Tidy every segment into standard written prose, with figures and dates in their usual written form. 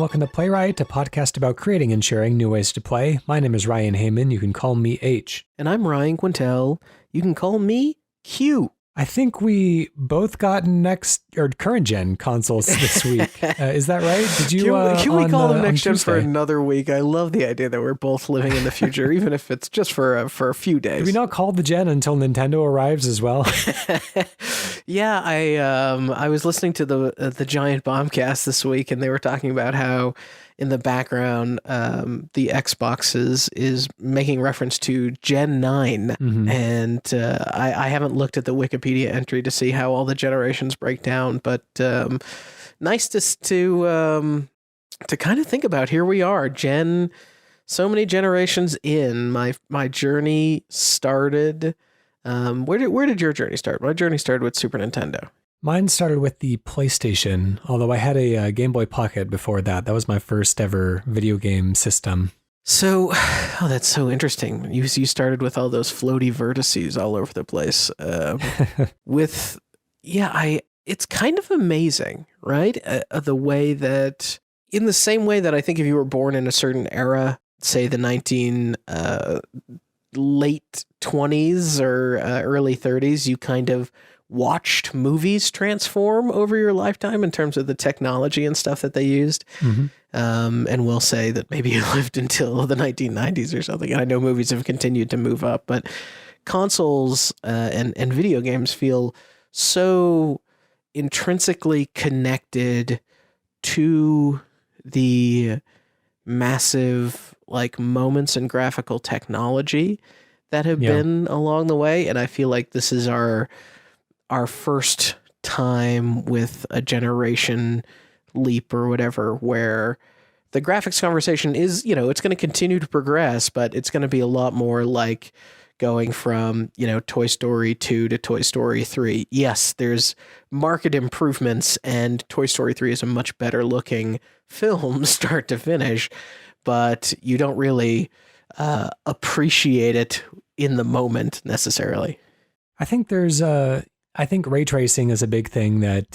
welcome to Playwright, a podcast about creating and sharing new ways to play. My name is Ryan Hamann. You can call me H. And I'm Ryan Quintal. You can call me Q. I think we both got current gen consoles this week. Is that right? Did you? Can we call them next gen for another week? I love the idea that we're both living in the future, even if it's just for a few days. Did we not call the gen until Nintendo arrives as well? Yeah, I was listening to the Giant Bombcast this week, and they were talking about how in the background the Xbox is making reference to Gen 9, and I haven't looked at the Wikipedia entry to see how all the generations break down, but nice to kind of think about. Here we are, so many generations in. My journey started. Where did your journey start? My journey started with Super Nintendo. Mine started with the PlayStation, although I had a Game Boy Pocket before that. That was my first ever video game system. So, that's so interesting. You started with all those floaty vertices all over the place. It's kind of amazing, right? The way that, in the same way that I think if you were born in a certain era, say the late 20s or early 30s, you kind of watched movies transform over your lifetime in terms of the technology and stuff that they used. And we'll say that maybe you lived until the 1990s or something. I know movies have continued to move up, but consoles and video games feel so intrinsically connected to the massive moments in graphical technology that have been along the way. And I feel like this is our first time with a generation leap or whatever, where the graphics conversation is, it's going to continue to progress, but it's going to be a lot more like going from, Toy Story 2 to Toy Story 3. Yes, there's marked improvements, and Toy Story 3 is a much better looking film start to finish, but you don't really appreciate it in the moment necessarily. I think I think ray tracing is a big thing that,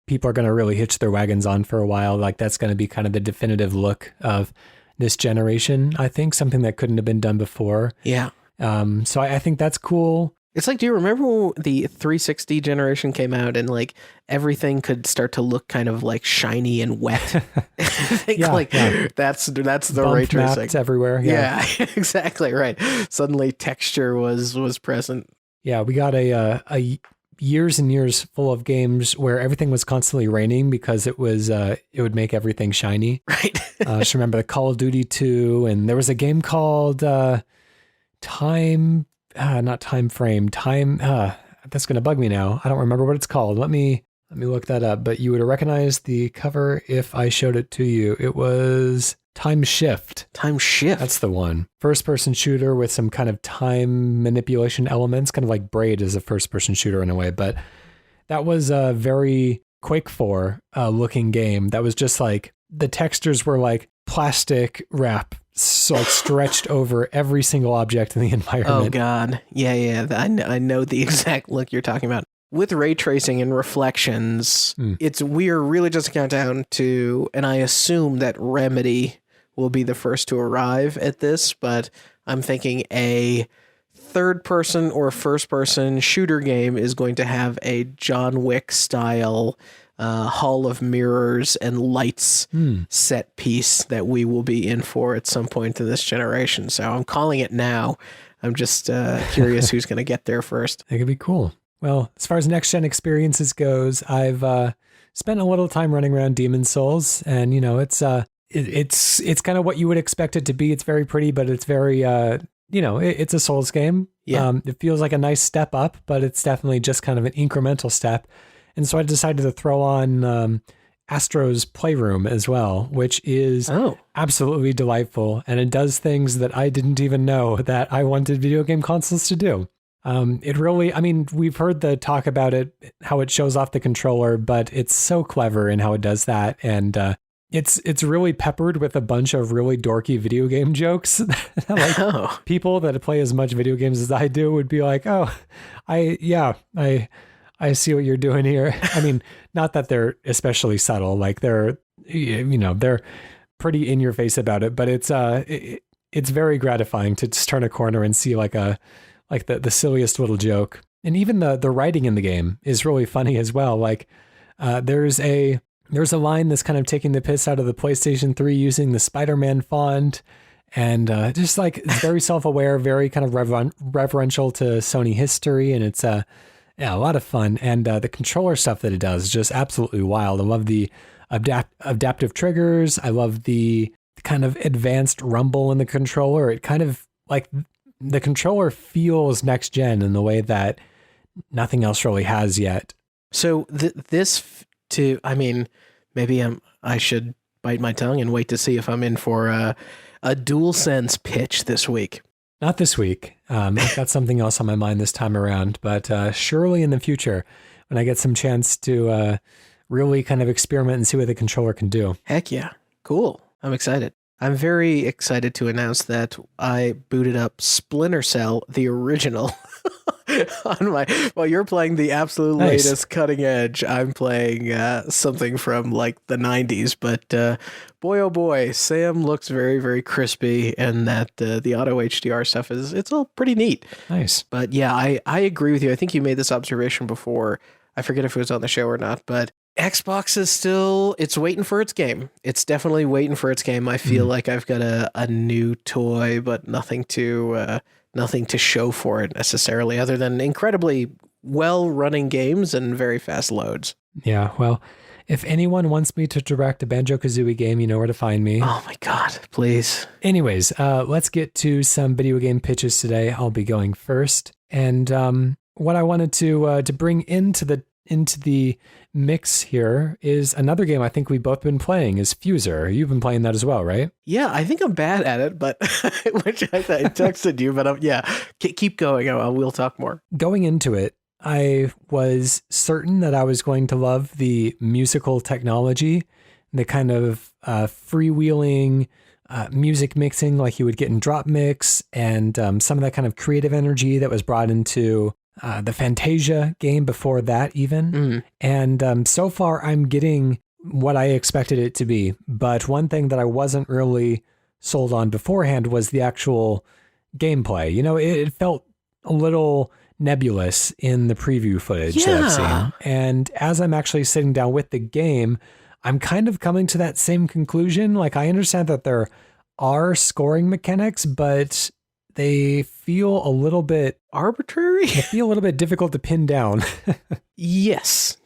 people are going to really hitch their wagons on for a while. Like, that's going to be kind of the definitive look of this generation. I think something that couldn't have been done before. Yeah. So I think that's cool. It's like, do you remember when the 360 generation came out and everything could start to look kind of shiny and wet? That's the Bump ray tracing. maps everywhere. Yeah, exactly right. Suddenly texture was present. Yeah, we got a years and years full of games where everything was constantly raining because it would make everything shiny. Right. Just remember the Call of Duty 2, and there was a game called Time. Not Time Frame. Time. That's going to bug me now. I don't remember what it's called. Let me look that up. But you would recognize the cover if I showed it to you. It was Time Shift. Time Shift. That's the one. First-person shooter with some kind of time manipulation elements, kind of like Braid is a first-person shooter in a way. But that was a very Quake 4 looking game. That was just the textures were like plastic wrap, so stretched over every single object in the environment. Oh God, yeah. I know the exact look you're talking about. With ray tracing and reflections, we're really just down to, and I assume that Remedy will be the first to arrive at this, but I'm thinking a third-person or first-person shooter game is going to have a John Wick style Hall of Mirrors and Lights set piece that we will be in for at some point in this generation. So I'm calling it now. I'm just curious who's going to get there first. It could be cool. Well, as far as next-gen experiences goes, I've spent a little time running around Demon's Souls, and, it's kind of what you would expect it to be. It's very pretty, but it's very, it's a Souls game. Yeah. It feels like a nice step up, but it's definitely just kind of an incremental step. And so I decided to throw on Astro's Playroom as well, which is absolutely delightful. And it does things that I didn't even know that I wanted video game consoles to do. It really, we've heard the talk about it, how it shows off the controller, but it's so clever in how it does that. And it's really peppered with a bunch of really dorky video game jokes. People that play as much video games as I do would be like, I see what you're doing here. Not that they're especially subtle, they're they're pretty in your face about it, but it's very gratifying to just turn a corner and see like the silliest little joke. And even the writing in the game is really funny as well. Like there's a line that's kind of taking the piss out of the PlayStation 3 using the Spider-Man font. And just like it's very self-aware, very kind of reverential to Sony history. And it's a lot of fun. And the controller stuff that it does is just absolutely wild. I love the adaptive triggers. I love the kind of advanced rumble in the controller. It kind of like the controller feels next gen in the way that nothing else really has yet. So maybe I should bite my tongue and wait to see if I'm in for a DualSense pitch this week. Not this week. I've got something else on my mind this time around, but surely in the future, when I get some chance to really kind of experiment and see what the controller can do. Heck yeah. Cool. I'm excited. I'm very excited to announce that I booted up Splinter Cell, the original, while you're playing the absolute latest cutting edge, I'm playing something from like the 90s. But boy, oh boy, Sam looks very, very crispy, and that the auto HDR stuff it's all pretty neat. Nice. But yeah, I agree with you. I think you made this observation before. I forget if it was on the show or not, but Xbox is still, it's waiting for its game. It's definitely waiting for its game. I feel like I've got a new toy, but nothing to show for it necessarily, other than incredibly well-running games and very fast loads. Yeah, well, if anyone wants me to direct a Banjo-Kazooie game, you know where to find me. Oh my God, please. Anyways, let's get to some video game pitches today. I'll be going first. And what I wanted to bring into the mix here is another game I think we've both been playing is Fuser. You've been playing that as well, right? Yeah, I think I'm bad at it, but which I texted you, but keep going. We'll talk more. Going into it, I was certain that I was going to love the musical technology, the kind of freewheeling music mixing like you would get in Drop Mix, and some of that kind of creative energy that was brought into the Fantasia game before that even. And so far I'm getting what I expected it to be. But one thing that I wasn't really sold on beforehand was the actual gameplay. You know, it felt a little nebulous in the preview footage that I've seen. And as I'm actually sitting down with the game, I'm kind of coming to that same conclusion. Like, I understand that there are scoring mechanics, but they feel a little bit arbitrary. They feel a little bit difficult to pin down. Yes.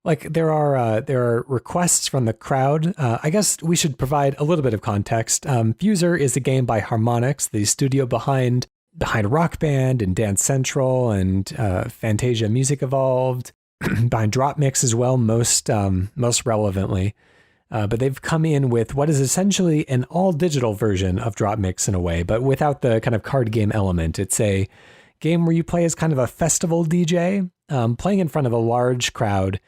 Like there are requests from the crowd. I guess we should provide a little bit of context. Fuser is a game by Harmonix, the studio behind Rock Band and Dance Central and Fantasia Music Evolved, behind Drop Mix as well, most relevantly. But they've come in with what is essentially an all-digital version of Drop Mix in a way, but without the kind of card game element. It's a game where you play as kind of a festival DJ, playing in front of a large crowd,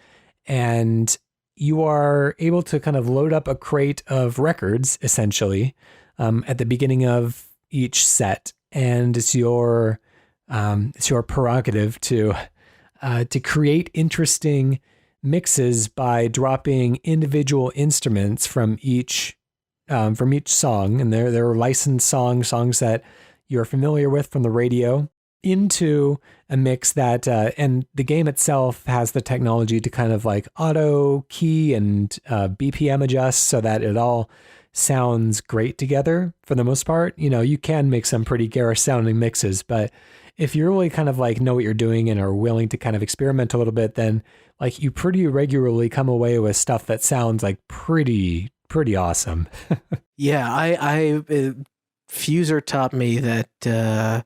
and you are able to kind of load up a crate of records, essentially, at the beginning of each set, and it's your prerogative to create interesting mixes by dropping individual instruments from each song, and they're licensed songs that you're familiar with from the radio, into a mix that and the game itself has the technology to kind of like auto key and BPM adjust so that it all sounds great together for the most part. You know, you can make some pretty garish sounding mixes, but if you really kind of like know what you're doing and are willing to kind of experiment a little bit, then like you pretty regularly come away with stuff that sounds like pretty awesome. Yeah, I Fuser taught me that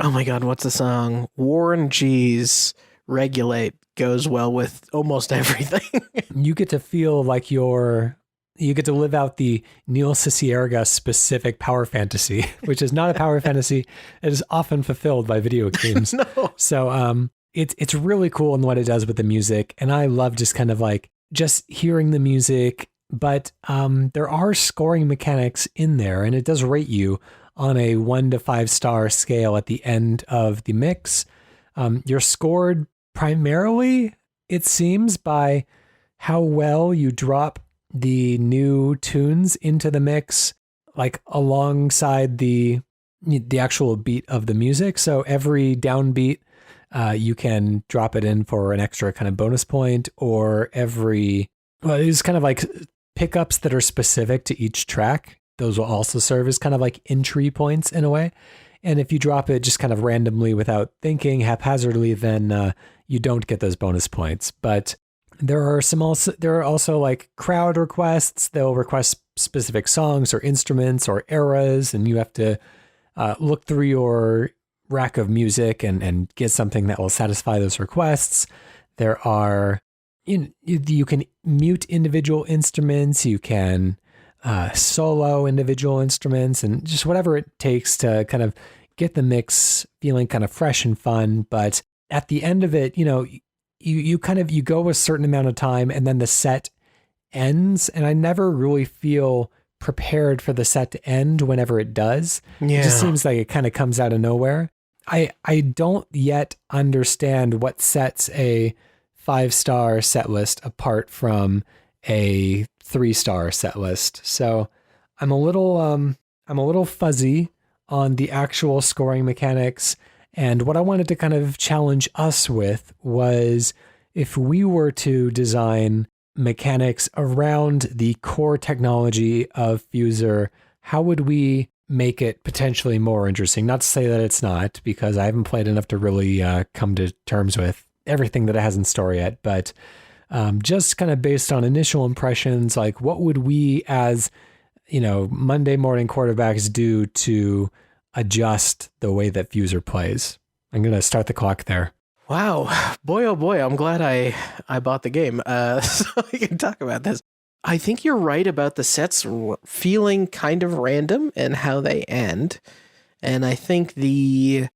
oh my God, what's the song? Warren G's Regulate goes well with almost everything. You get to feel like you get to live out the Neil Cicierega specific power fantasy, which is not a power fantasy. It is often fulfilled by video games. No. So it's really cool in what it does with the music. And I love just kind of like just hearing the music, but there are scoring mechanics in there, and it does rate you on a 1 to 5 star scale at the end of the mix. You're scored primarily, it seems, by how well you drop the new tunes into the mix, like alongside the actual beat of the music. So every downbeat, you can drop it in for an extra kind of bonus point, or it's kind of like pickups that are specific to each track. Those will also serve as kind of like entry points in a way. And if you drop it just kind of randomly without thinking, haphazardly, then you don't get those bonus points. But there are also like crowd requests. They'll request specific songs or instruments or eras, and you have to look through your rack of music and get something that will satisfy those requests. There are, you can mute individual instruments, you can solo individual instruments, and just whatever it takes to kind of get the mix feeling kind of fresh and fun. But at the end of it, you go a certain amount of time and then the set ends, and I never really feel prepared for the set to end whenever it does. Yeah. It just seems like it kind of comes out of nowhere. I don't yet understand what sets a 5-star set list apart from a 3-star set list. So I'm a little fuzzy on the actual scoring mechanics. And what I wanted to kind of challenge us with was, if we were to design mechanics around the core technology of Fuser, how would we make it potentially more interesting? Not to say that it's not, because I haven't played enough to really come to terms with everything that it has in store yet, but just kind of based on initial impressions, like what would we as, Monday morning quarterbacks do to adjust the way that Fuser plays? I'm going to start the clock there. Wow. Boy, oh boy, I'm glad I bought the game so I can talk about this. I think you're right about the sets feeling kind of random and how they end. And I think to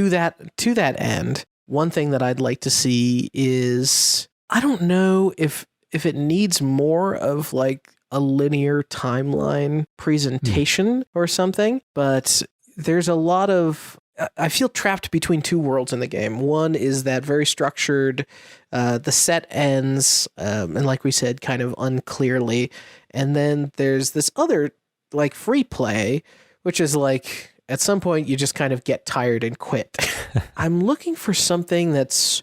that end, one thing that I'd like to see is, I don't know if it needs more of like a linear timeline presentation or something, but there's a lot of, I feel trapped between two worlds in the game. One is that very structured, the set ends, and like we said, kind of unclearly. And then there's this other, like, free play, which is like, at some point you just kind of get tired and quit. I'm looking for something that's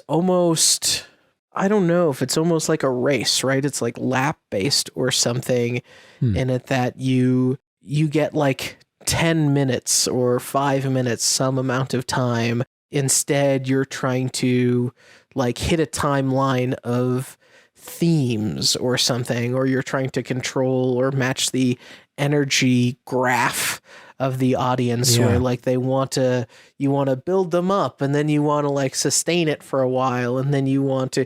almost, I don't know if it's almost like a race, right? It's like lap based or something, in it that you get like 10 minutes or 5 minutes, some amount of time. Instead, you're trying to like hit a timeline of themes or something, or you're trying to control or match the energy graph of the audience, where like you want to build them up, and then you want to like sustain it for a while, and then you want to,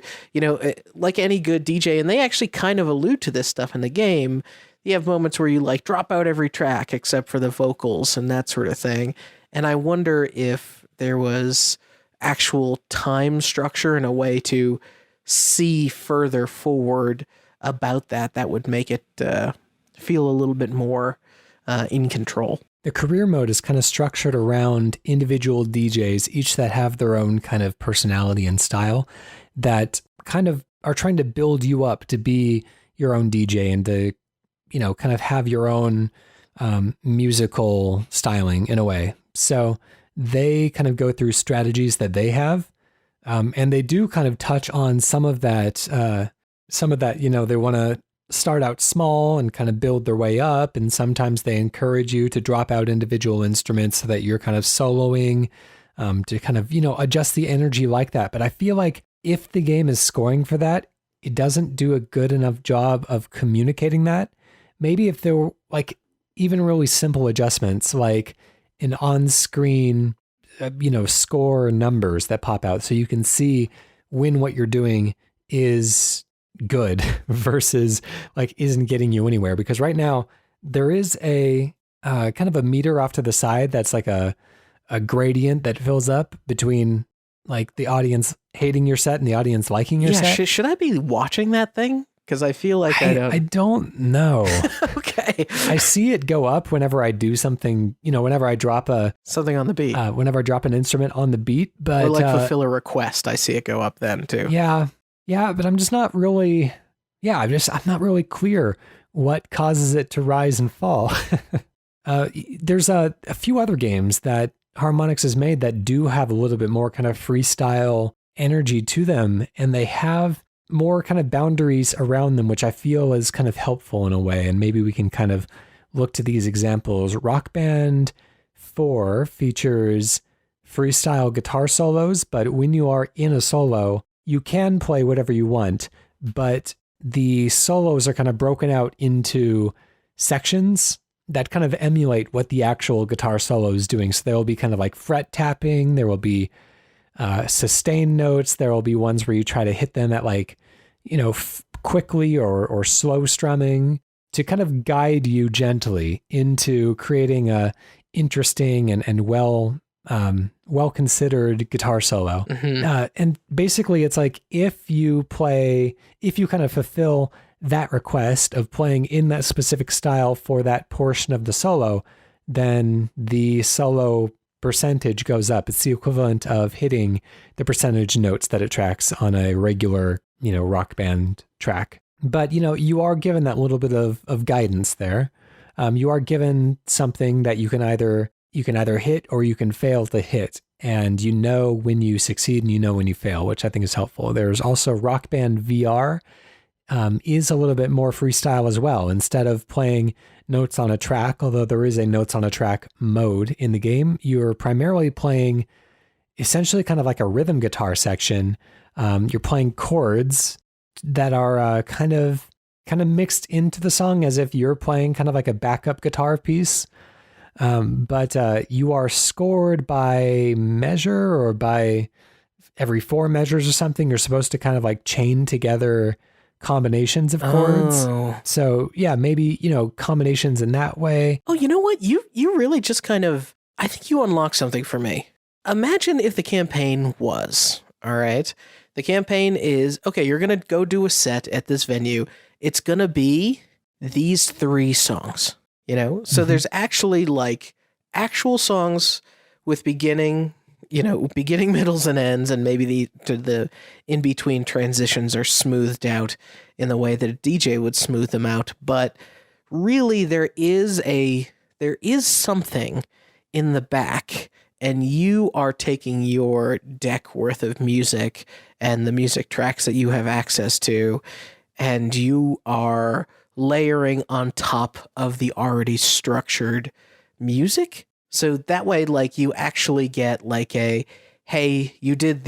like any good DJ, and they actually kind of allude to this stuff in the game. You have moments where you like drop out every track except for the vocals and that sort of thing. And I wonder if there was actual time structure and a way to see further forward about that would make it feel a little bit more in control. The career mode is kind of structured around individual DJs, each that have their own kind of personality and style, that kind of are trying to build you up to be your own DJ and to, kind of have your own musical styling in a way. So they kind of go through strategies that they have. And they do kind of touch on some of that, they want to start out small and kind of build their way up. And sometimes they encourage you to drop out individual instruments so that you're kind of soloing, to kind of, adjust the energy like that. But I feel like if the game is scoring for that, it doesn't do a good enough job of communicating that. Maybe if there were like even really simple adjustments, like an on-screen, score numbers that pop out so you can see when what you're doing is good versus like isn't getting you anywhere. Because right now there is a kind of a meter off to the side that's like a gradient that fills up between like the audience hating your set and the audience liking your set. Should I be watching that thing? Because I feel like I don't know. Okay. I see it go up whenever I do something, whenever I drop something on the beat. Whenever I drop an instrument on the beat. But or like fulfill a request, I see it go up then too. Yeah. Yeah, but I'm just not really Yeah, I'm not really clear what causes it to rise and fall. There's a few other games that Harmonix has made that do have a little bit more kind of freestyle energy to them, and they have more kind of boundaries around them, which I feel is kind of helpful in a way. And maybe we can kind of look to these examples. Rock Band 4 features freestyle guitar solos, but when you are in a solo, you can play whatever you want, but the solos are kind of broken out into sections that kind of emulate what the actual guitar solo is doing. So there will be kind of like fret tapping, there will be sustain notes, there will be ones where you try to hit them at like, quickly or slow strumming to kind of guide you gently into creating a interesting and well-considered guitar solo. Mm-hmm. And basically it's like, if you kind of fulfill that request of playing in that specific style for that portion of the solo, then the solo percentage goes up. It's the equivalent of hitting the percentage notes that it tracks on a regular, Rock Band track. But, you are given that little bit of guidance there. You are given something that you can either hit or you can fail to hit. And when you succeed and when you fail, which I think is helpful. There's also Rock Band VR is a little bit more freestyle as well. Instead of playing notes on a track, although there is a notes on a track mode in the game, you're primarily playing essentially kind of like a rhythm guitar section. You're playing chords that are kind of mixed into the song as if you're playing kind of like a backup guitar piece. But you are scored by measure or by every 4 measures or something. You're supposed to kind of like chain together combinations of chords. Oh. So yeah, maybe, combinations in that way. Oh, you know what? You really just I think you unlocked something for me. Imagine if the campaign was, all right, the campaign is, okay, you're going to go do a set at this venue. It's going to be these 3 songs, So Mm-hmm. there's actually like actual songs with beginning, middles and ends, and maybe the in-between transitions are smoothed out in the way that a DJ would smooth them out. But really there is something in the back, and you are taking your deck worth of music and the music tracks that you have access to, and you are layering on top of the already structured music. So that way, like, you actually get like hey, you did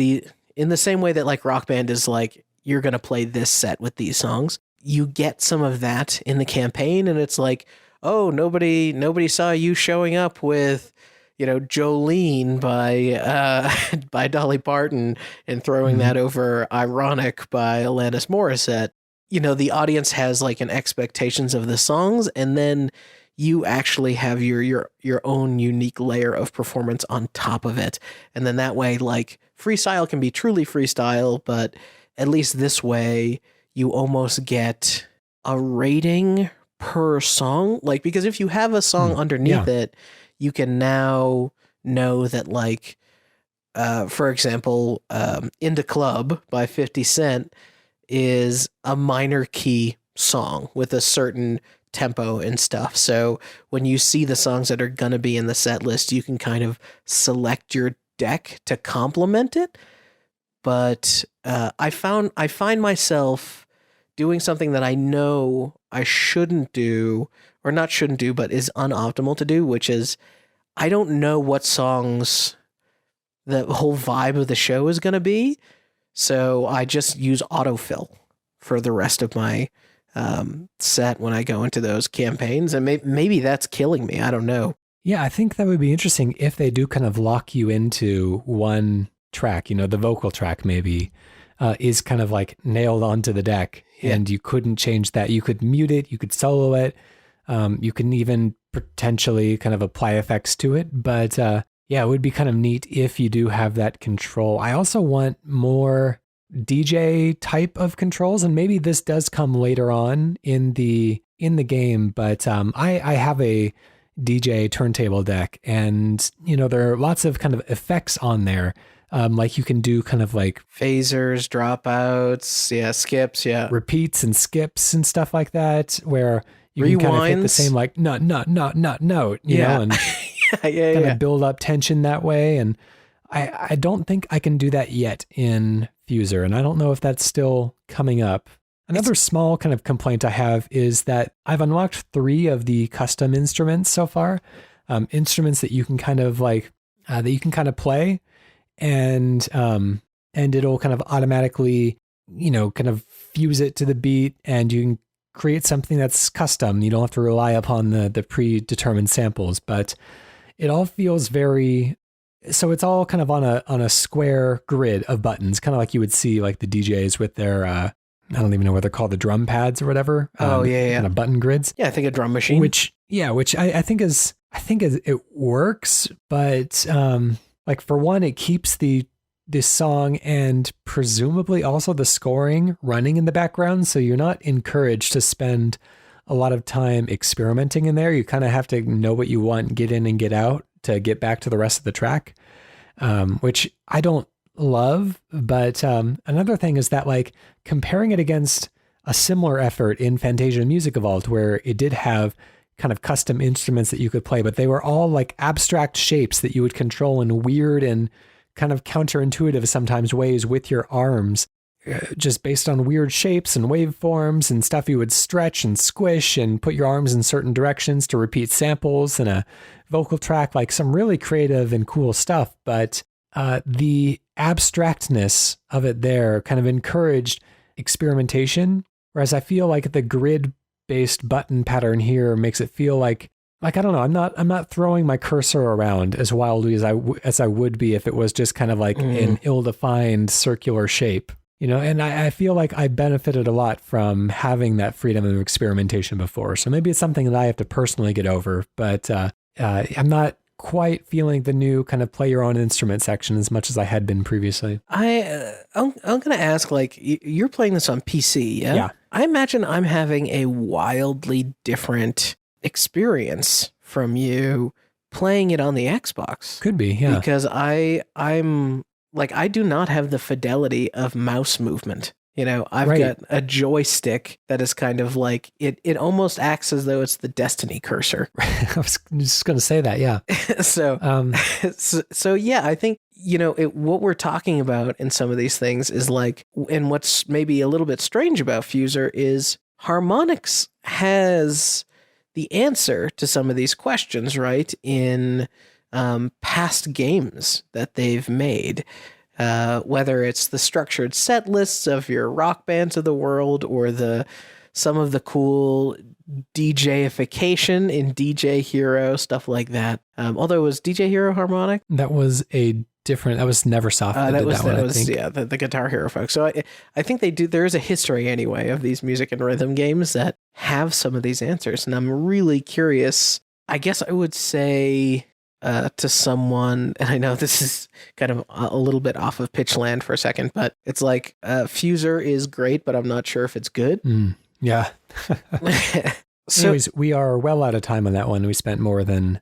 in the same way that like Rock Band is like, you're going to play this set with these songs. You get some of that in the campaign, and it's like, oh, nobody saw you showing up with, Jolene by Dolly Parton and throwing that over Ironic by Alanis Morissette. The audience has like an expectations of the songs, and then you actually have your own unique layer of performance on top of it. And then that way, like, freestyle can be truly freestyle, but at least this way you almost get a rating per song. Like, because if you have a song underneath it, you can now know that, like, for example, In the Club by 50 Cent is a minor key song with a certain tempo and stuff. So when you see the songs that are going to be in the set list, you can kind of select your deck to complement it. But I find myself doing something that I know I shouldn't do, or not shouldn't do, but is unoptimal to do, which is I don't know what songs the whole vibe of the show is going to be. So I just use autofill for the rest of my set when I go into those campaigns, and maybe that's killing me. I don't know. Yeah, I think that would be interesting if they do kind of lock you into one track. The vocal track maybe is kind of like nailed onto the deck, and you couldn't change that. You could mute it, you could solo it, you can even potentially kind of apply effects to it. But yeah, it would be kind of neat if you do have that control. I also want more DJ type of controls, and maybe this does come later on in the game, but I have a DJ turntable deck, and there are lots of kind of effects on there. Like you can do kind of like phasers, dropouts, skips, repeats and skips and stuff like that, where you can kind of hit the same like note, you know, and kind of build up tension that way. And I don't think I can do that yet in Fuser, and I don't know if that's still coming up. Another small kind of complaint I have is that I've unlocked 3 of the custom instruments so far, instruments that you can kind of like play, and it'll kind of automatically, you know, kind of fuse it to the beat, and you can create something that's custom. You don't have to rely upon the predetermined samples, but it all feels very. So it's all kind of on a square grid of buttons, kind of like you would see like the DJs with their I don't even know what they're called, the drum pads or whatever. Kind of button grids. Yeah, I think a drum machine. Which I think it works, but like for one, it keeps the song and presumably also the scoring running in the background, so you're not encouraged to spend a lot of time experimenting in there. You kind of have to know what you want, get in and get out to get back to the rest of the track, which I don't love. But another thing is that like comparing it against a similar effort in Fantasia Music Evolved, where it did have kind of custom instruments that you could play, but they were all like abstract shapes that you would control in weird and kind of counterintuitive sometimes ways with your arms, just based on weird shapes and waveforms and stuff you would stretch and squish and put your arms in certain directions to repeat samples in a vocal track, like some really creative and cool stuff. But the abstractness of it there kind of encouraged experimentation, whereas I feel like the grid-based button pattern here makes it feel like I don't know, I'm not throwing my cursor around as wildly as I would be if it was just kind of like an ill-defined circular shape. You know, and I feel like I benefited a lot from having that freedom of experimentation before. So maybe it's something that I have to personally get over, but I'm not quite feeling the new kind of play your own instrument section as much as I had been previously. I'm going to ask, like, you're playing this on PC, yeah? Yeah. I imagine I'm having a wildly different experience from you playing it on the Xbox. Could be, yeah. Because I'm like, I do not have the fidelity of mouse movement. You know, I've got a joystick that is kind of like, it almost acts as though it's the Destiny cursor. I was just going to say that, yeah. So yeah, I think, you know, what we're talking about in some of these things is like, and what's maybe a little bit strange about Fuser is Harmonix has the answer to some of these questions, right, in past games that they've made. Whether it's the structured set lists of your rock bands of the world or some of the cool DJification in DJ Hero, stuff like that. Although it was DJ Hero harmonic? That was Neversoft. The Guitar Hero folks. So I think there is a history anyway of these music and rhythm games that have some of these answers. And I'm really curious. I guess I would say to someone, and I know this is kind of a little bit off of pitch land for a second, but it's like Fuser is great, but I'm not sure if it's good. Yeah. So, anyways, we are well out of time on that one. We spent more than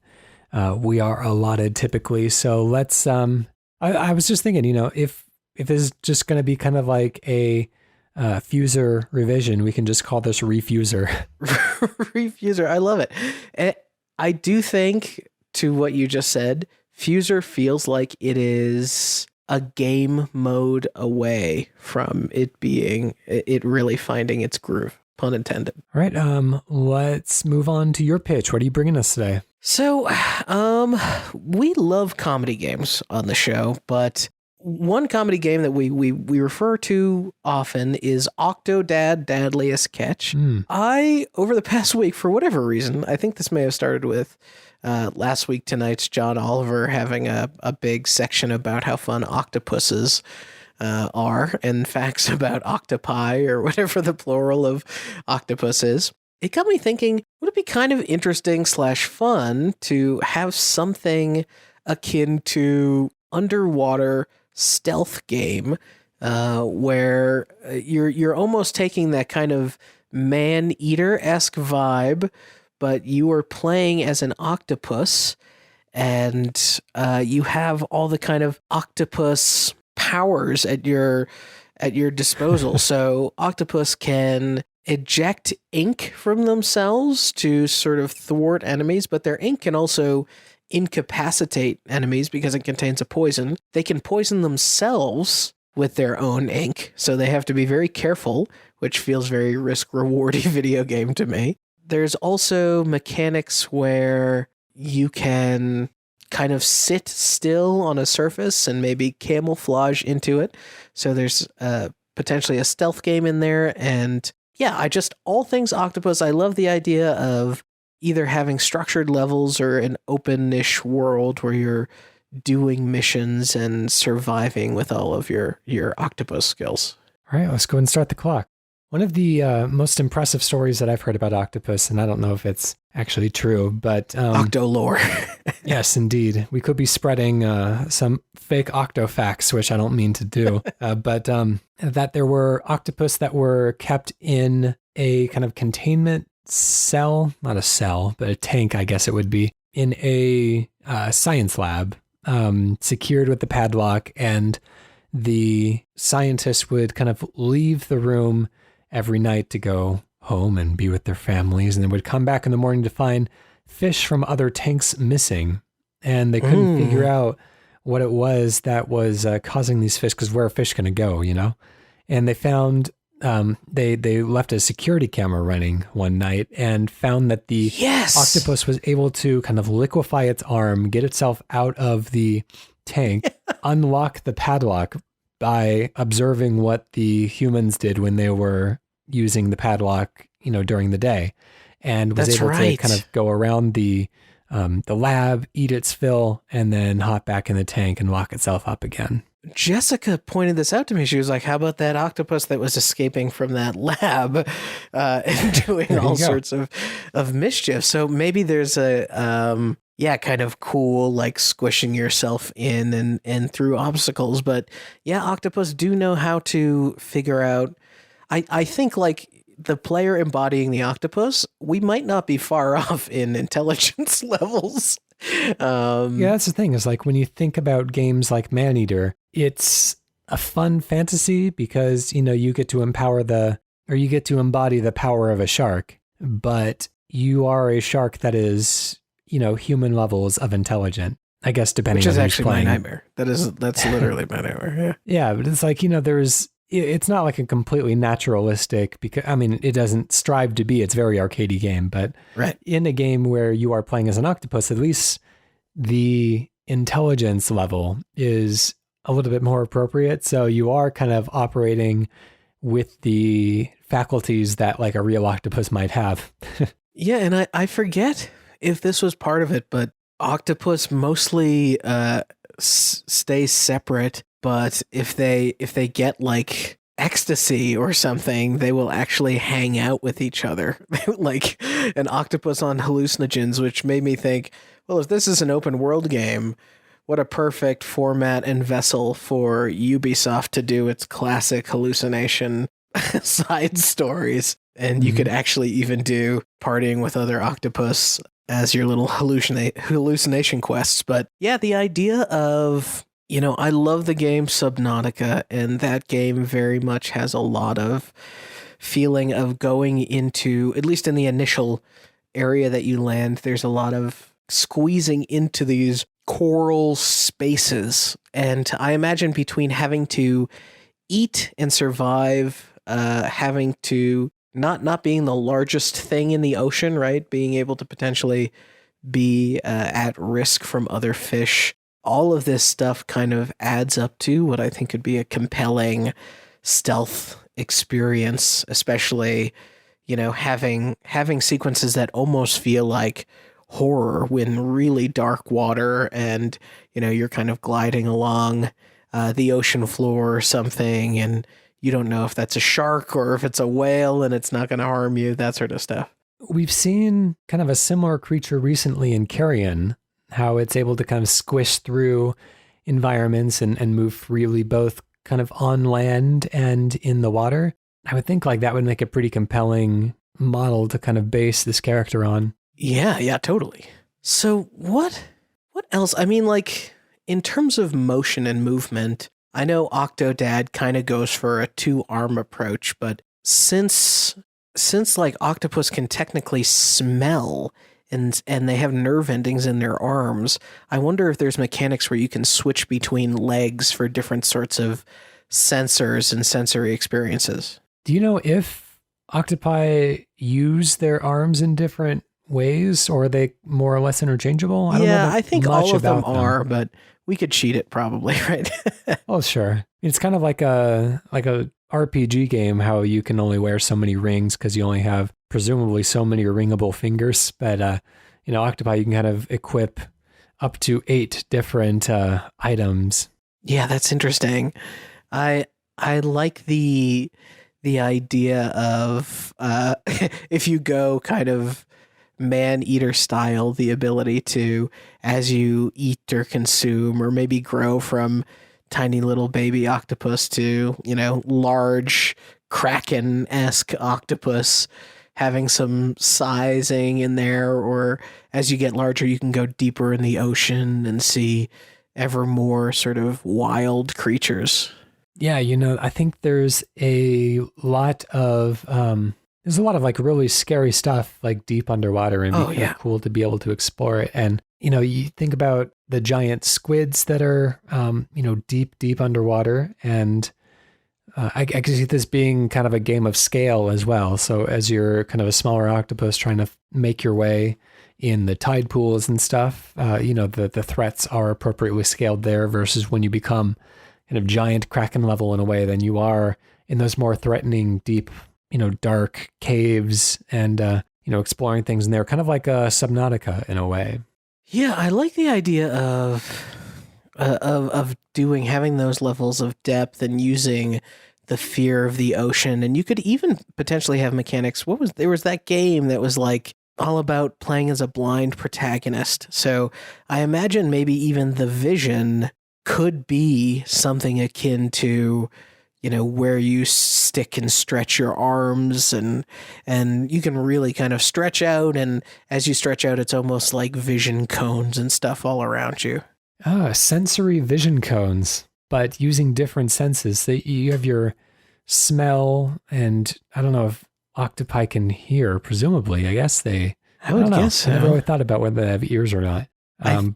we are allotted typically. So let's, I was just thinking, you know, if this is just going to be kind of like a Fuser revision, we can just call this Refuser. Refuser. I love it. And I do think, to what you just said, Fuser feels like it is a game mode away from it really finding its groove, pun intended. All right, let's move on to your pitch. What are you bringing us today? So, we love comedy games on the show, but one comedy game that we refer to often is Octodad Dadliest Catch. Over the past week, for whatever reason, I think this may have started with last week tonight's John Oliver having a big section about how fun octopuses are, and facts about octopi, or whatever the plural of octopus is. It got me thinking, would it be kind of interesting / fun to have something akin to underwater stealth game where you're almost taking that kind of Man-Eater-esque vibe, but you are playing as an octopus, and you have all the kind of octopus powers at your disposal. So octopus can eject ink from themselves to sort of thwart enemies, but their ink can also incapacitate enemies because it contains a poison. They can poison themselves with their own ink, so they have to be very careful, which feels very risk-rewardy video game to me. There's also mechanics where you can kind of sit still on a surface and maybe camouflage into it. So there's potentially a stealth game in there. And yeah, all things octopus. I love the idea of either having structured levels or an open-ish world where you're doing missions and surviving with all of your octopus skills. All right, let's go and start the clock. One of the most impressive stories that I've heard about octopus, and I don't know if it's actually true, but... Octo lore. Yes, indeed. We could be spreading some fake octo facts, which I don't mean to do, but that there were octopus that were kept in a kind of containment cell, not a cell, but a tank, I guess it would be, in a science lab, secured with the padlock, and the scientists would kind of leave the room every night to go home and be with their families, and they would come back in the morning to find fish from other tanks missing, and they couldn't figure out what it was that was causing these fish, because where are fish going to go, you know? And they found they left a security camera running one night and found that the octopus was able to kind of liquefy its arm, get itself out of the tank, unlock the padlock by observing what the humans did when they were using the padlock, you know, during the day, and was able to kind of go around the lab, eat its fill, and then hop back in the tank and lock itself up again. Jessica pointed this out to me. She was like, how about that octopus that was escaping from that lab and doing all sorts of mischief? So maybe there's a, kind of cool, like squishing yourself in and through obstacles. But yeah, octopus do know how to figure out. I think like the player embodying the octopus, we might not be far off in intelligence levels. Yeah, that's the thing, is like when you think about games like Maneater, it's a fun fantasy because, you know, you get to embody the power of a shark, but you are a shark that is, you know, human levels of intelligent, I guess, depending on who's actually playing. my nightmare. That's literally my nightmare. Yeah, but it's like, you know, it's not like a completely naturalistic, because I mean, it doesn't strive to be, it's a very arcadey game, but in a game where you are playing as an octopus, at least the intelligence level is a little bit more appropriate. So you are kind of operating with the faculties that like a real octopus might have. Yeah. And I forget if this was part of it, but octopus mostly stay separate. But if they get like ecstasy or something, they will actually hang out with each other, like an octopus on hallucinogens, which made me think, well, if this is an open world game, what a perfect format and vessel for Ubisoft to do its classic hallucination side stories. And you could actually even do partying with other octopus as your little hallucination quests. But yeah, the idea of, you know, I love the game Subnautica, and that game very much has a lot of feeling of going into, at least in the initial area that you land, there's a lot of squeezing into these coral spaces. And I imagine between having to eat and survive, having to not being the largest thing in the ocean, right? Being able to potentially be at risk from other fish. All of this stuff kind of adds up to what I think could be a compelling stealth experience, especially, you know, having sequences that almost feel like horror when really dark water and, you know, you're kind of gliding along the ocean floor or something, and you don't know if that's a shark or if it's a whale and it's not going to harm you, that sort of stuff. We've seen kind of a similar creature recently in Carrion, how it's able to kind of squish through environments and move freely, both kind of on land and in the water. I would think like that would make a pretty compelling model to kind of base this character on. Yeah, totally. So what What else? I mean, like, in terms of motion and movement, I know Octodad kind of goes for a 2-arm approach, but since like octopus can technically smell and they have nerve endings in their arms, I wonder if there's mechanics where you can switch between legs for different sorts of sensors and sensory experiences. Do you know if octopi use their arms in different ways, or are they more or less interchangeable? I think all of them are, but we could cheat it probably, right? Oh, sure. It's kind of like a RPG game, how you can only wear so many rings because you only have presumably so many ringable fingers. But octopi, you can kind of equip up to 8 different items. Yeah, that's interesting. I like the idea of if you go kind of man-eater style, the ability to, as you eat or consume or maybe grow from tiny little baby octopus to, large kraken-esque octopus, having some sizing in there, or as you get larger, you can go deeper in the ocean and see ever more sort of wild creatures. Yeah, I think there's a lot of like really scary stuff like deep underwater, and it'd be cool to be able to explore it. And you think about the giant squids that are deep underwater, and I can see this being kind of a game of scale as well. So as you're kind of a smaller octopus trying to make your way in the tide pools and stuff, the threats are appropriately scaled there versus when you become kind of giant kraken level in a way than you are in those more threatening, deep, dark caves and, exploring things in there, kind of like a Subnautica in a way. Yeah, I like the idea of having those levels of depth and using the fear of the ocean. And you could even potentially have mechanics. There was that game that was like all about playing as a blind protagonist. So I imagine maybe even the vision could be something akin to, where you stick and stretch your arms and you can really kind of stretch out. And as you stretch out, it's almost like vision cones and stuff all around you. Sensory vision cones, but using different senses. So you have your smell, and I don't know if octopi can hear, presumably. I guess I would guess so. I never really thought about whether they have ears or not.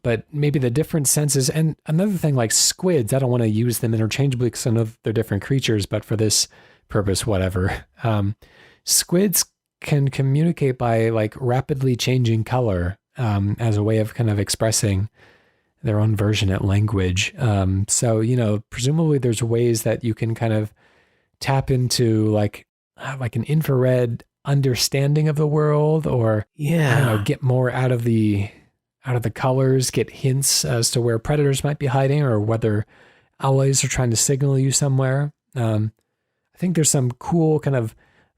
But maybe the different senses. And another thing, like squids, I don't want to use them interchangeably because I know they're different creatures, but for this purpose, whatever. Squids can communicate by like rapidly changing color as a way of kind of expressing their own version at language. So, presumably there's ways that you can kind of tap into like an infrared understanding of the world, or get more out of the colors, get hints as to where predators might be hiding or whether allies are trying to signal you somewhere. I think there's some cool kind of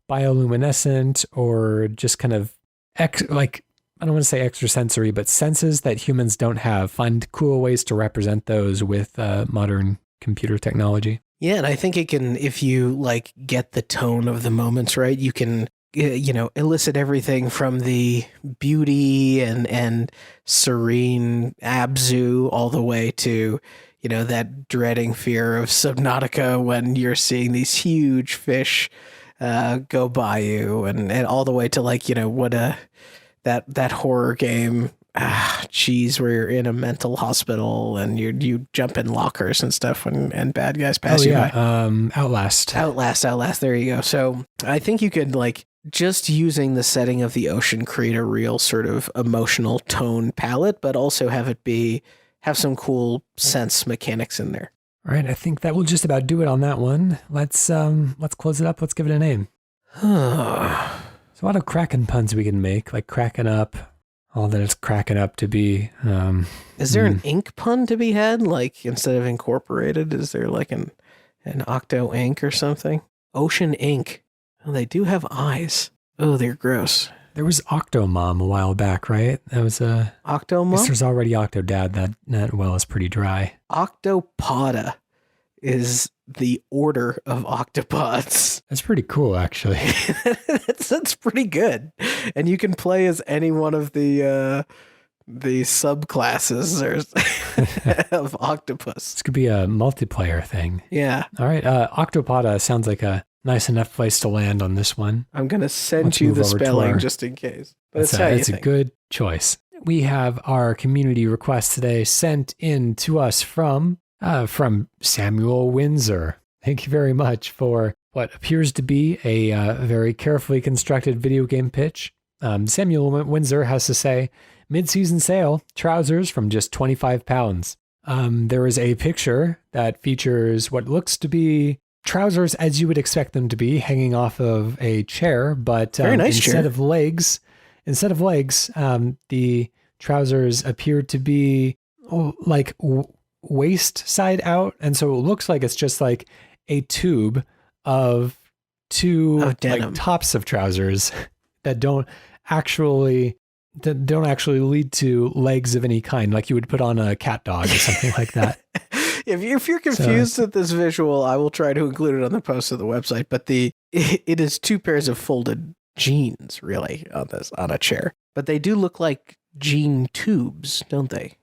bioluminescent or just kind of I don't want to say extrasensory, but senses that humans don't have. Find cool ways to represent those with modern computer technology. Yeah, and I think it can, if you like get the tone of the moments right, you can elicit everything from the beauty and serene Abzu all the way to, that dreading fear of Subnautica when you're seeing these huge fish go by you, and all the way to like, that horror game, where you're in a mental hospital and you jump in lockers and stuff and bad guys pass you by. Outlast. There you go. So I think you could like, just using the setting of the ocean, create a real sort of emotional tone palette, but also have some cool sense mechanics in there. All right, I think that will just about do it on that one. Let's close it up. Let's give it a name. So a lot of Kraken puns we can make, like cracking up, all that it's cracking up to be. Is there an ink pun to be had? Like instead of incorporated, is there like an octo ink or something? Ocean ink. Oh, they do have eyes. Oh, they're gross. There was Octomom a while back, right? That was a Octomom? There's already Octodad. That well is pretty dry. Octopoda is the order of octopods. That's pretty cool, actually. That's pretty good. And you can play as any one of the the subclasses of octopus. This could be a multiplayer thing. Yeah. All right. Octopoda sounds like a nice enough place to land on this one. I'm going to send you the spelling just in case. But it's a good choice. We have our community request today sent in to us from Samuel Windsor. Thank you very much for what appears to be a very carefully constructed video game pitch. Samuel Windsor has to say, mid-season sale, trousers from just £25. There is a picture that features what looks to be trousers as you would expect them to be, hanging off of a chair, but very nice instead chair. of legs, the trousers appear to be like waist side out, and so it looks like it's just like a tube of two like tops of trousers that don't actually lead to legs of any kind, like you would put on a cat dog or something like that. If you're confused with this visual, I will try to include it on the post of the website. But it is two pairs of folded jeans, really, on a chair. But they do look like jean tubes, don't they?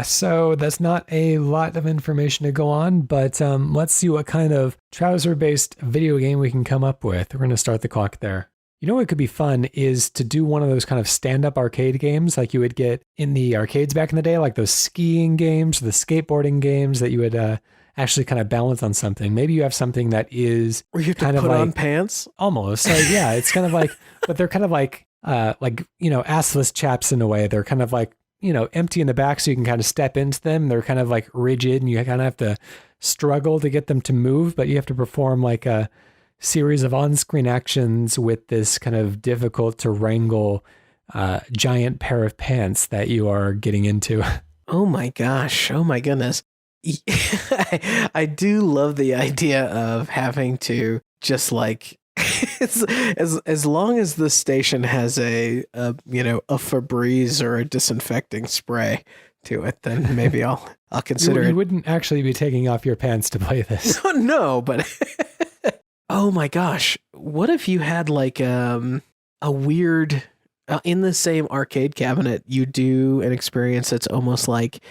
So that's not a lot of information to go on, but let's see what kind of trouser-based video game we can come up with. We're going to start the clock there. You know what could be fun is to do one of those kind of stand-up arcade games like you would get in the arcades back in the day, like those skiing games, the skateboarding games that you would actually kind of balance on something. Maybe you have something that is where you have kind to of put like, on pants? Almost. Like, yeah, it's kind of like, but they're kind of like, assless chaps in a way. They're kind of like, empty in the back so you can kind of step into them. They're kind of like rigid and you kind of have to struggle to get them to move, but you have to perform like a series of on-screen actions with this kind of difficult to wrangle giant pair of pants that you are getting into. Oh my gosh. Oh my goodness. I do love the idea of having to just like as long as the station has a Febreze or a disinfecting spray to it, then maybe I'll consider it. You wouldn't actually be taking off your pants to play this. No, but oh my gosh. What if you had like a weird in the same arcade cabinet, you do an experience that's almost like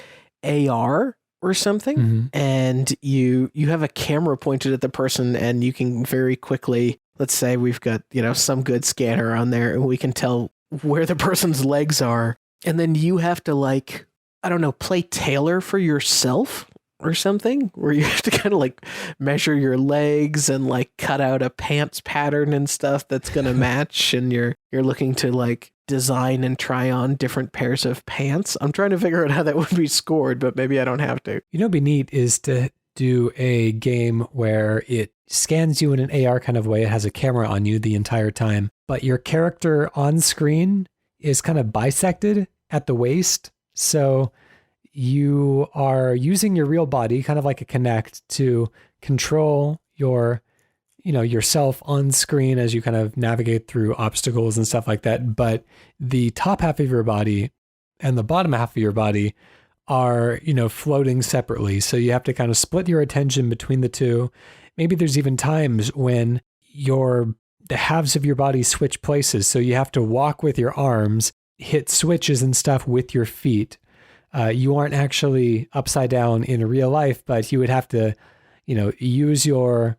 AR or something, mm-hmm. and you have a camera pointed at the person and you can very quickly, let's say we've got, some good scanner on there and we can tell where the person's legs are. And then you have to like, I don't know, play tailor for yourself or something, where you have to kind of like measure your legs and like cut out a pants pattern and stuff that's going to match. And you're looking to like design and try on different pairs of pants. I'm trying to figure out how that would be scored, but maybe I don't have to. What'd be neat is to do a game where it scans you in an AR kind of way. It has a camera on you the entire time, but your character on screen is kind of bisected at the waist. So you are using your real body, kind of like a Kinect, to control your, yourself on screen as you kind of navigate through obstacles and stuff like that. But the top half of your body and the bottom half of your body are, floating separately. So you have to kind of split your attention between the two. Maybe there's even times when the halves of your body switch places. So you have to walk with your arms, hit switches and stuff with your feet. You aren't actually upside down in real life, but you would have to, use your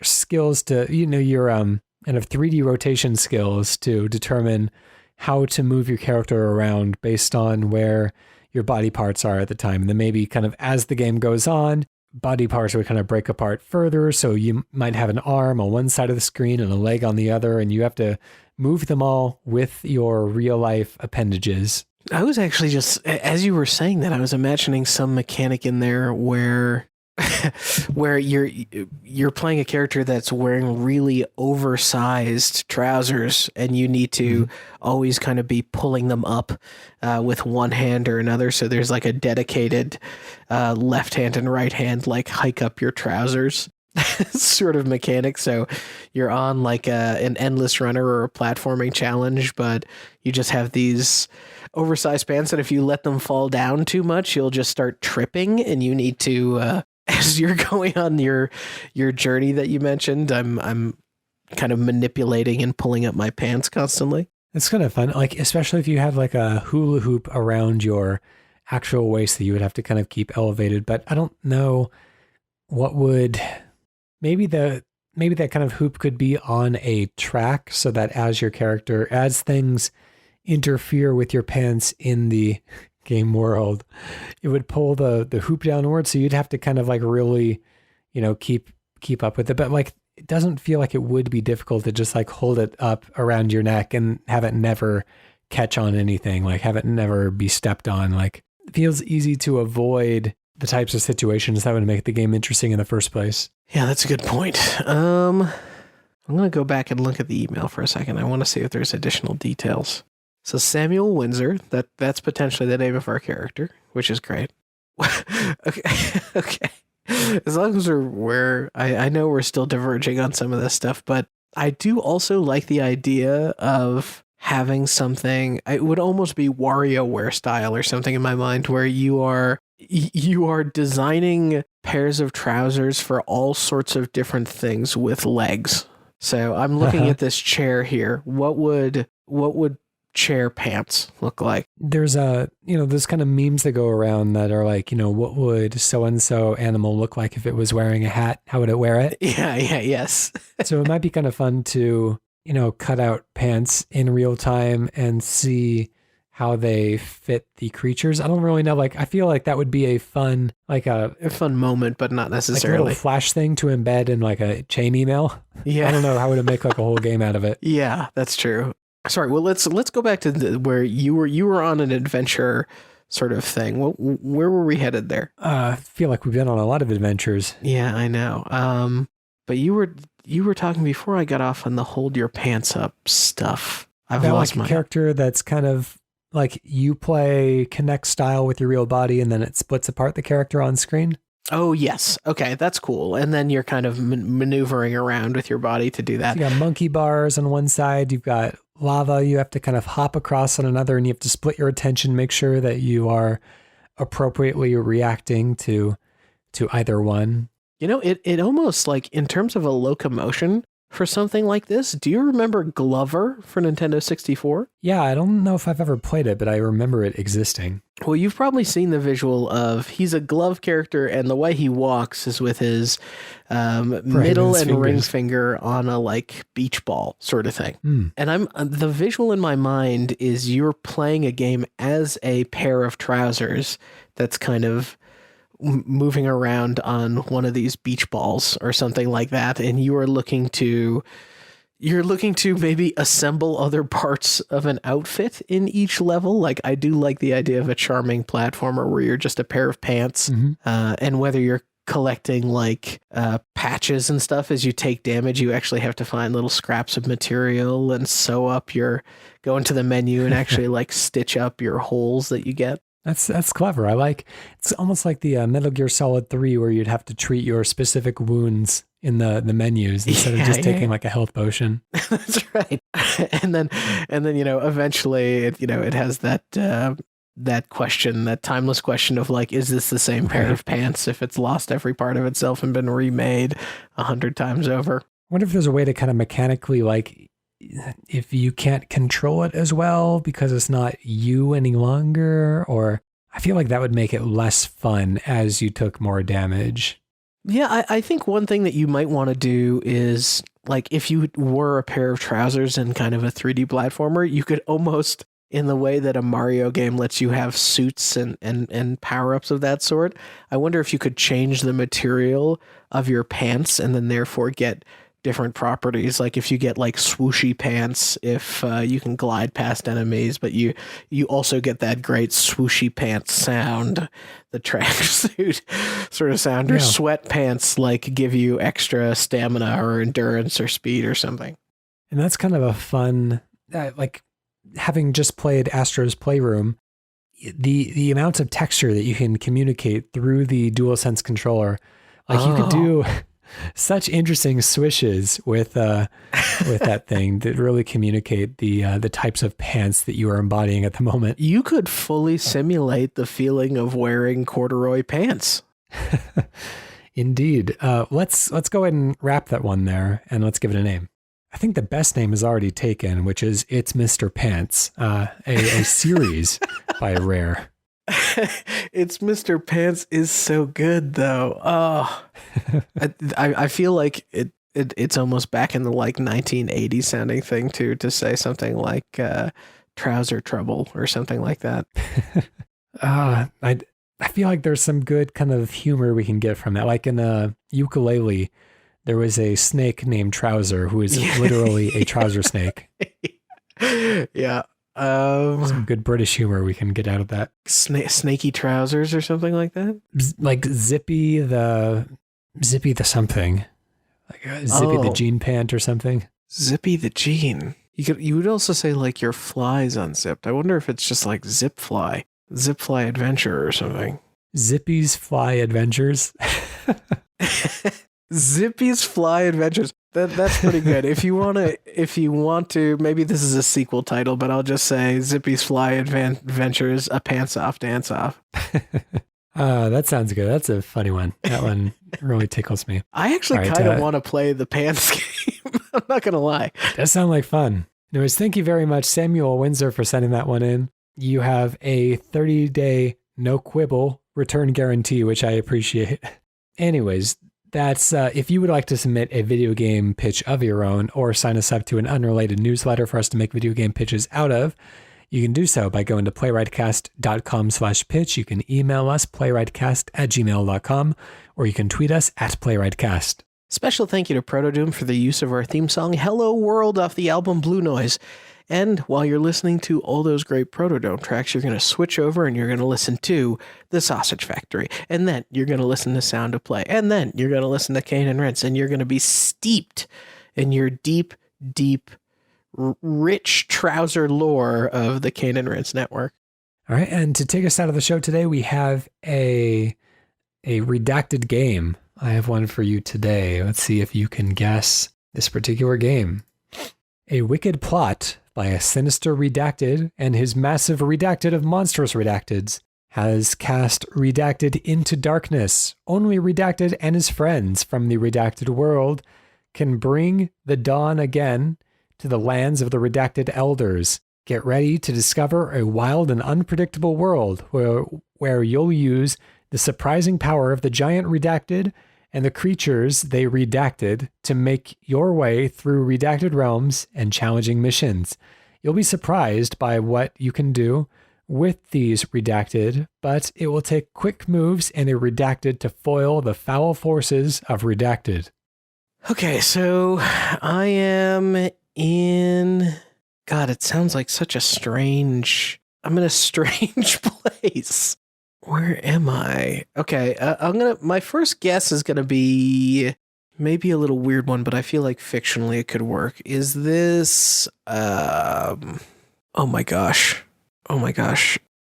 skills to, your kind of 3D rotation skills to determine how to move your character around based on where your body parts are at the time. And then maybe kind of as the game goes on, body parts would kind of break apart further. So you might have an arm on one side of the screen and a leg on the other, and you have to move them all with your real life appendages. I was actually just, as you were saying that, I was imagining some mechanic in there where you're playing a character that's wearing really oversized trousers, and you need to always kind of be pulling them up with one hand or another. So there's like a dedicated left hand and right hand, like hike up your trousers sort of mechanic. So you're on like an endless runner or a platforming challenge, but you just have these oversized pants, and if you let them fall down too much, you'll just start tripping, and you need to as you're going on your journey that you mentioned, I'm kind of manipulating and pulling up my pants constantly. It's kind of fun, like especially if you had like a hula hoop around your actual waist that you would have to kind of keep elevated. But I don't know what would maybe that kind of hoop could be on a track so that as things interfere with your pants in the game world, it would pull the hoop downward. So you'd have to kind of like really, keep up with it. But like, it doesn't feel like it would be difficult to just like hold it up around your neck and have it never catch on anything, like have it never be stepped on. Like, it feels easy to avoid the types of situations that would make the game interesting in the first place. Yeah, that's a good point. I'm going to go back and look at the email for a second. I want to see if there's additional details. So Samuel Windsor, that's potentially the name of our character, which is great. Okay. As long as I know we're still diverging on some of this stuff, but I do also like the idea of having something, it would almost be WarioWare style or something in my mind, where you are designing pairs of trousers for all sorts of different things with legs. So I'm looking at this chair here. What would chair pants look like? There's those kind of memes that go around that are like, what would so-and-so animal look like if it was wearing a hat? How would it wear it? Yes. So it might be kind of fun to, cut out pants in real time and see how they fit the creatures. I don't really know. Like, I feel like that would be a fun moment, but not necessarily. Like a little flash thing to embed in like a chain email. Yeah. I don't know how would it make like a whole game out of it. Yeah, that's true. Sorry. Well, let's go back to where you were on an adventure sort of thing. Where were we headed there? I feel like we've been on a lot of adventures. Yeah, I know. But you were talking before I got off on the hold your pants up stuff. I've lost my character that's kind of like you play Connect style with your real body, and then it splits apart the character on screen. Oh, yes. Okay, that's cool. And then you're kind of maneuvering around with your body to do that. So you got monkey bars on one side. You've got lava. You have to kind of hop across on another, and you have to split your attention, make sure that you are appropriately reacting to either one. It almost like in terms of a locomotion for something like this, do you remember Glover for Nintendo 64? Yeah, I don't know if I've ever played it, but I remember it existing. Well, you've probably seen the visual of he's a glove character, and the way he walks is with his middle and ring finger on a like beach ball sort of thing. And the visual in my mind is you're playing a game as a pair of trousers that's kind of moving around on one of these beach balls or something like that, and you're looking to maybe assemble other parts of an outfit in each level. Like, I do like the idea of a charming platformer where you're just a pair of pants, and whether you're collecting like patches and stuff as you take damage, you actually have to find little scraps of material and go into the menu and actually like stitch up your holes that you get. That's clever. It's almost like the Metal Gear Solid 3 where you'd have to treat your specific wounds in the menus instead of just taking like a health potion. That's right. And then eventually it has that question, that timeless question of like, is this the same pair of pants if it's lost every part of itself and been remade 100 times over? I wonder if there's a way to kind of mechanically, like, if you can't control it as well because it's not you any longer, or I feel like that would make it less fun as you took more damage. Yeah, I think one thing that you might want to do is, like, if you were a pair of trousers in kind of a 3D platformer, you could almost, in the way that a Mario game lets you have suits and power-ups of that sort, I wonder if you could change the material of your pants and then therefore get different properties. Like if you get like swooshy pants, if you can glide past enemies, but you also get that great swooshy pants sound, the tracksuit sort of sound, or sweatpants like give you extra stamina or endurance or speed or something. And that's kind of a fun, like having just played Astro's Playroom, the amount of texture that you can communicate through the DualSense controller, like you could do such interesting swishes with that thing that really communicate the types of pants that you are embodying at the moment. You could fully simulate the feeling of wearing corduroy pants. Indeed. Let's go ahead and wrap that one there, and let's give it a name. I think the best name is already taken, which is It's Mr. Pants, a series by Rare. It's Mr. Pants is so good though. Oh, I feel like it's almost back in the like 1980s sounding thing too, to say something like trouser trouble or something like that. I feel like there's some good kind of humor we can get from that. Like in a Ukulele, there was a snake named Trouser who is literally a trouser snake. Yeah. Some good British humor we can get out of that. Snaky trousers or something like that. Like Zippy the something. Like Zippy the jean pant or something. Zippy the jean. You would also say like your fly's unzipped. I wonder if it's just like Zip Fly Adventure or something. Zippy's Fly Adventures. Zippy's Fly Adventures. That's pretty good. If you want to, maybe this is a sequel title, but I'll just say Zippy's Fly Adventures, a pants off dance off. That sounds good. That's a funny one. That one really tickles me. I actually kind of want to play the pants game. I'm not going to lie. That sounds like fun. Anyways, thank you very much, Samuel Windsor, for sending that one in. You have a 30-day no quibble return guarantee, which I appreciate. Anyways, that's if you would like to submit a video game pitch of your own or sign us up to an unrelated newsletter for us to make video game pitches out of, you can do so by going to playwrightcast.com/pitch. You can email us playwrightcast@gmail.com, or you can tweet us @playwrightcast. Special thank you to PROTODOME for the use of our theme song Hello World off the album Blue Noise. And while you're listening to all those great PROTODOME tracks, you're going to switch over and you're going to listen to The Sausage Factory. And then you're going to listen to Sound of Play. And then you're going to listen to Cane and Rinse. And you're going to be steeped in your deep, deep, rich trouser lore of the Cane and Rinse network. All right. And to take us out of the show today, we have a redacted game. I have one for you today. Let's see if you can guess this particular game. A wicked plot by a sinister redacted and his massive redacted of monstrous redacteds has cast Redacted into darkness. Only Redacted and his friends from the redacted world can bring the dawn again to the lands of the redacted elders. Get ready to discover a wild and unpredictable world where you'll use the surprising power of the giant redacted and the creatures they redacted to make your way through redacted realms and challenging missions. You'll be surprised by what you can do with these redacted, but it will take quick moves and a redacted to foil the foul forces of redacted. Okay, so I am in... God, it sounds like such a strange... I'm in a strange place. Where am I? Okay, my first guess is gonna be maybe a little weird one, but I feel like fictionally it could work. Is this oh my gosh.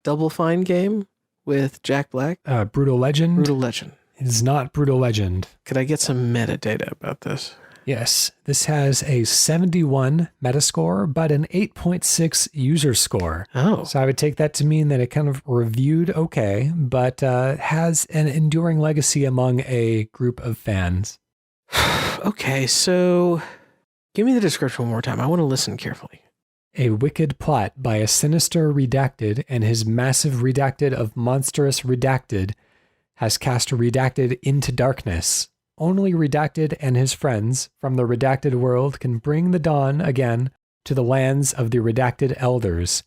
Double Fine game with Jack Black? Brutal Legend? Brutal Legend. It is not Brutal Legend. Could I get some metadata about this? Yes, this has a 71 Metascore, but an 8.6 user score. Oh. So I would take that to mean that it kind of reviewed okay, but has an enduring legacy among a group of fans. Okay, so give me the description one more time. I want to listen carefully. A wicked plot by a sinister redacted and his massive redacted of monstrous redacted has cast Redacted into darkness. Only Redacted and his friends from the redacted world can bring the dawn again to the lands of the redacted elders.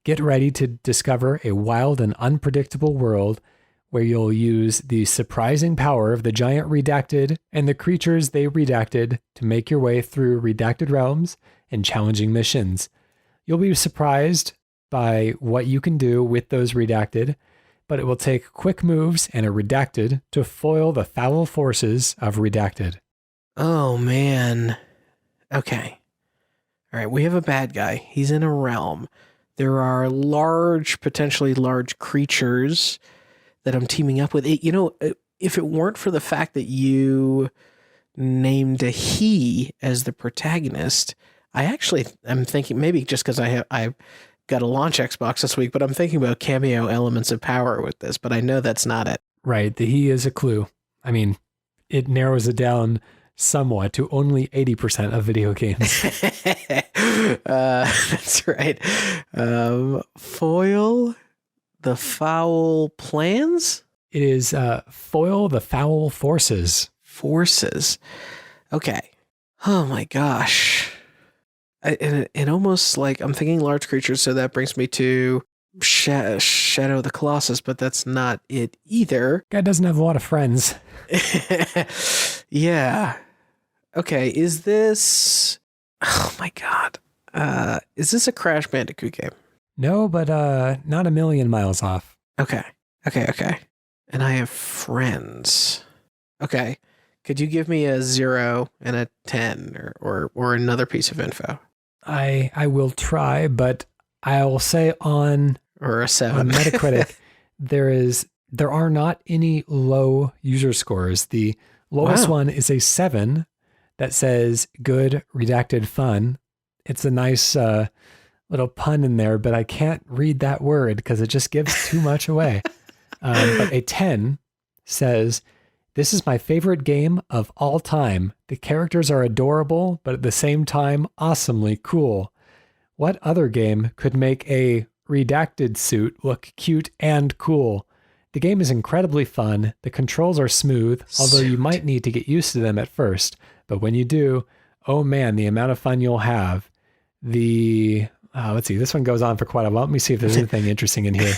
Get ready to discover a wild and unpredictable world where you'll use the surprising power of the giant redacted and the creatures they redacted to make your way through redacted realms and challenging missions. You'll be surprised by what you can do with those redacted, but it will take quick moves and a redacted to foil the foul forces of redacted. Oh, man. Okay. All right, we have a bad guy. He's in a realm. There are potentially large creatures that I'm teaming up with. You know, if it weren't for the fact that you named a he as the protagonist, I'm thinking maybe just because I've got a launch Xbox this week, but I'm thinking about cameo elements of power with this, but I know that's not it. Right. The he is a clue. I mean, it narrows it down somewhat to only 80% of video games. That's right. Foil the foul plans? It is foil the foul forces. Forces. Okay. Oh my gosh. It almost like I'm thinking large creatures, so that brings me to Shadow of the Colossus, but that's not it either. Guy doesn't have a lot of friends. Yeah. Okay, is this... Oh my god. Is this a Crash Bandicoot game? No, but not a million miles off. Okay. And I have friends. Okay. Could you give me a 0 and a 10 or another piece of info? I will try, but I will say on a 7 on Metacritic there are not any low user scores. The lowest one is a 7 that says good redacted fun. It's a nice little pun in there, but I can't read that word because it just gives too much away. But a 10 says, this is my favorite game of all time. The characters are adorable, but at the same time, awesomely cool. What other game could make a redacted suit look cute and cool? The game is incredibly fun. The controls are smooth, although you might need to get used to them at first. But when you do, oh man, the amount of fun you'll have. Let's see, this one goes on for quite a while. Let me see if there's anything interesting in here.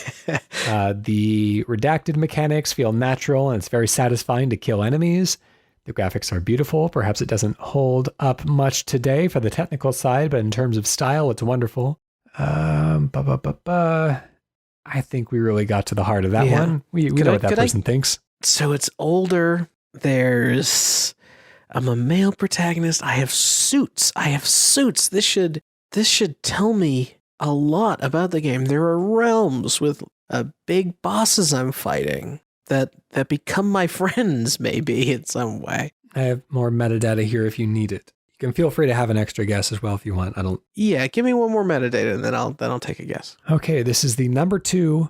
The redacted mechanics feel natural, and it's very satisfying to kill enemies. The graphics are beautiful. Perhaps it doesn't hold up much today for the technical side, but in terms of style, it's wonderful. I think we really got to the heart of that one. We know what that person thinks. So it's older. I'm a male protagonist. I have suits. This should tell me a lot about the game. There are realms with big bosses I'm fighting that become my friends, maybe in some way. I have more metadata here if you need it. You can feel free to have an extra guess as well if you want. Yeah, give me one more metadata and then I'll take a guess. Okay, this is the number 52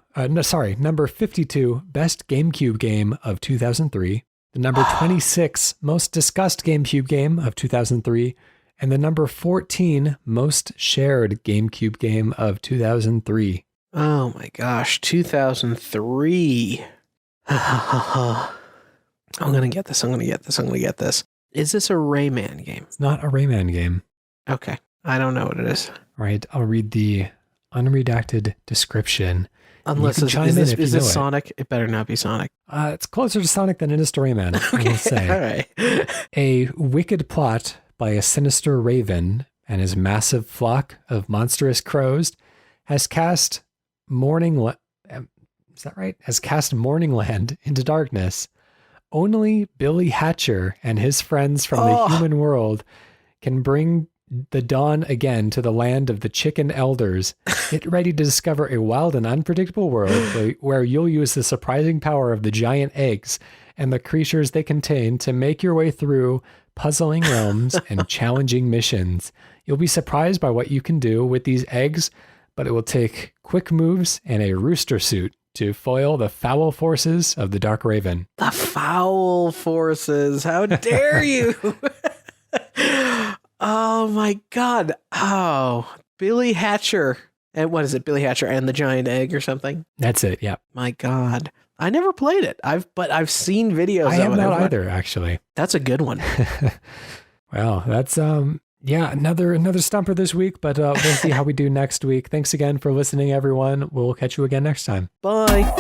best GameCube game of 2003, the number 26 most discussed GameCube game of 2003, and the number 14 most shared GameCube game of 2003. Oh my gosh, 2003. I'm going to get this. Is this a Rayman game? It's not a Rayman game. Okay. I don't know what it is. All right. I'll read the unredacted description. Unless is this Sonic? It better not be Sonic. It's closer to Sonic than it is to Rayman, okay. I will say. All right. A wicked plot by a sinister raven and his massive flock of monstrous crows has cast Morningland into darkness. Only Billy Hatcher and his friends from the human world can bring the dawn again to the land of the chicken elders. Get ready to discover a wild and unpredictable world where you'll use the surprising power of the giant eggs and the creatures they contain to make your way through puzzling realms and challenging missions. You'll be surprised by what you can do with these eggs, but it will take quick moves and a rooster suit to foil the foul forces of the Dark Raven. The foul forces. How dare you? Oh my God. Oh, Billy Hatcher. And what is it? Billy Hatcher and the giant egg or something? That's it. Yeah. My God. I never played it. But I've seen videos of it. I have not either, actually. That's a good one. Well, that's another stumper this week, but we'll see how we do next week. Thanks again for listening, everyone. We'll catch you again next time. Bye.